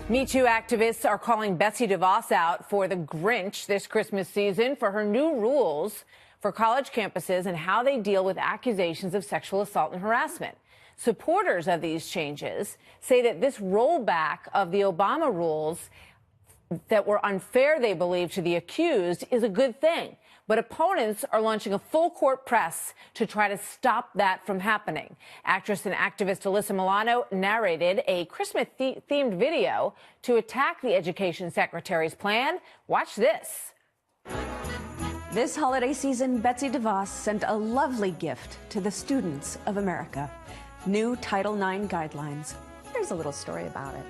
Me Too activists are calling Betsy DeVos out for the Grinch this Christmas season for her new rules for college campuses and how they deal with accusations of sexual assault and harassment. Supporters of these changes say that this rollback of the Obama rules that were unfair, they believe, to the accused is a good thing. But opponents are launching a full-court press to try to stop that from happening. Actress and activist Alyssa Milano narrated a Christmas-themed video to attack the education secretary's plan. Watch this. This holiday season, Betsy DeVos sent a lovely gift to the students of America. New Title IX guidelines. Here's a little story about it.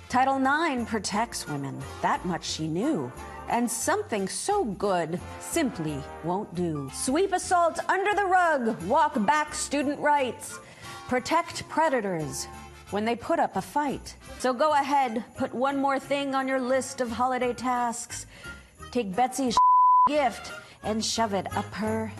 Title IX protects women. That much she knew. And something so good simply won't do. Sweep assault under the rug. Walk back student rights. Protect predators when they put up a fight. So go ahead, put one more thing on your list of holiday tasks. Take Betsy's gift and shove it up her.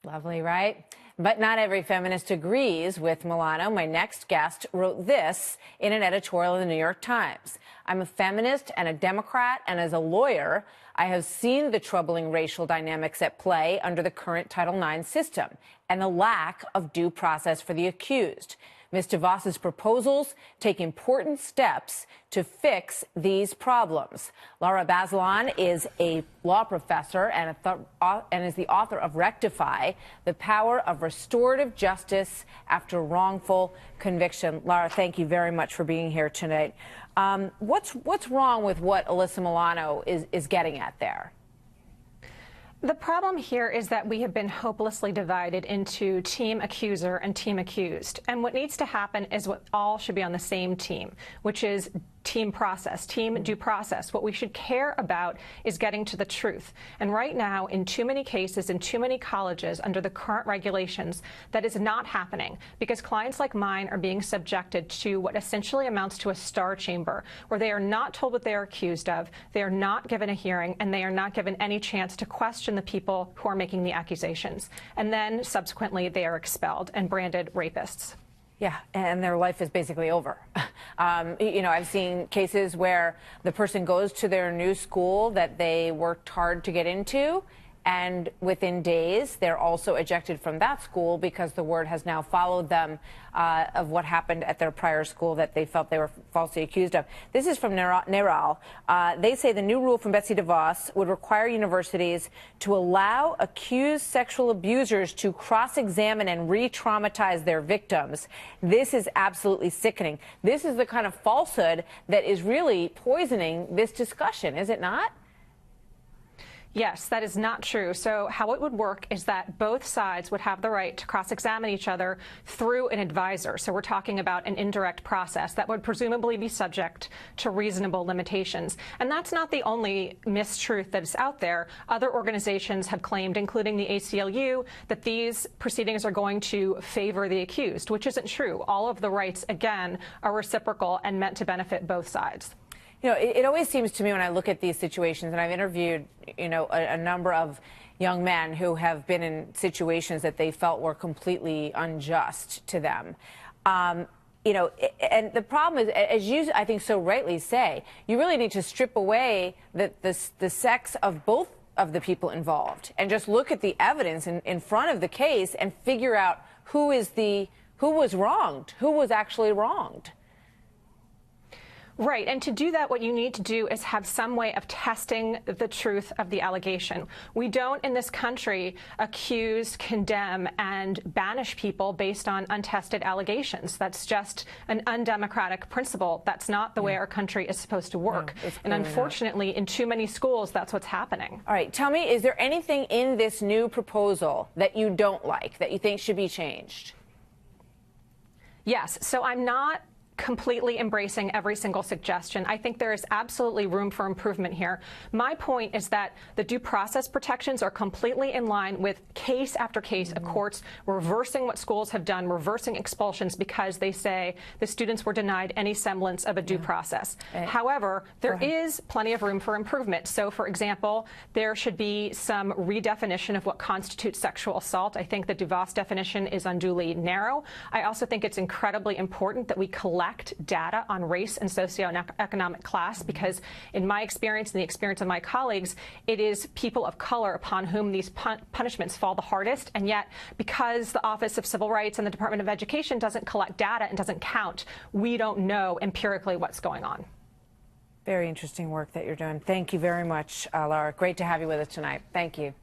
Lovely, right? But not every feminist agrees with Milano. My next guest wrote this in an editorial in the New York Times. I'm a feminist and a Democrat, and as a lawyer, I have seen the troubling racial dynamics at play under the current Title IX system and the lack of due process for the accused. Ms. DeVos's proposals take important steps to fix these problems. Laura Bazelon is a law professor and is the author of Rectify, the Power of Restorative Justice After Wrongful Conviction. Laura, thank you very much for being here tonight. What's wrong with what Alyssa Milano is getting at there? The problem here is that we have been hopelessly divided into team accuser and team accused. And what needs to happen is what all should be on the same team, which is team process, team due process. What we should care about is getting to the truth. And right now, in too many cases, in too many colleges, under the current regulations, that is not happening because clients like mine are being subjected to what essentially amounts to a star chamber, where they are not told what they are accused of, they are not given a hearing, and they are not given any chance to question the people who are making the accusations. And then subsequently, they are expelled and branded rapists. Yeah, and their life is basically over. You know, I've seen cases where the person goes to their new school that they worked hard to get into, and within days, they're also ejected from that school because the word has now followed them of what happened at their prior school that they felt they were falsely accused of. This is from Neral. They say the new rule from Betsy DeVos would require universities to allow accused sexual abusers to cross-examine and re-traumatize their victims. This is absolutely sickening. This is the kind of falsehood that is really poisoning this discussion, is it not? Yes, that is not true. So how it would work is that both sides would have the right to cross-examine each other through an advisor. So we're talking about an indirect process that would presumably be subject to reasonable limitations. And that's not the only mistruth that is out there. Other organizations have claimed, including the ACLU, that these proceedings are going to favor the accused, which isn't true. All of the rights, again, are reciprocal and meant to benefit both sides. You know, it always seems to me when I look at these situations, and I've interviewed, you know, a number of young men who have been in situations that they felt were completely unjust to them. You know, and the problem is, as you, I think, so rightly say, you really need to strip away the sex of both of the people involved and just look at the evidence in front of the case and figure out who was wronged, who was actually wronged. Right. And to do that, what you need to do is have some way of testing the truth of the allegation. We don't in this country accuse, condemn, and banish people based on untested allegations. That's just an undemocratic principle. That's not the way our country is supposed to work. No, and unfortunately, in too many schools, that's what's happening. All right. Tell me, is there anything in this new proposal that you don't like, that you think should be changed? Yes. So I'm not completely embracing every single suggestion. I think there is absolutely room for improvement here. My point is that the due process protections are completely in line with case after case of courts reversing what schools have done, reversing expulsions because they say the students were denied any semblance of a due process. However, there is plenty of room for improvement. So, for example, there should be some redefinition of what constitutes sexual assault. I think the DeVos definition is unduly narrow. I also think it's incredibly important that we collect collect data on race and socioeconomic class, because in my experience and the experience of my colleagues, it is people of color upon whom these punishments fall the hardest. And yet, because the Office of Civil Rights and the Department of Education doesn't collect data and doesn't count, we don't know empirically what's going on. Very interesting work that you're doing. Thank you very much, Laura. Great to have you with us tonight. Thank you.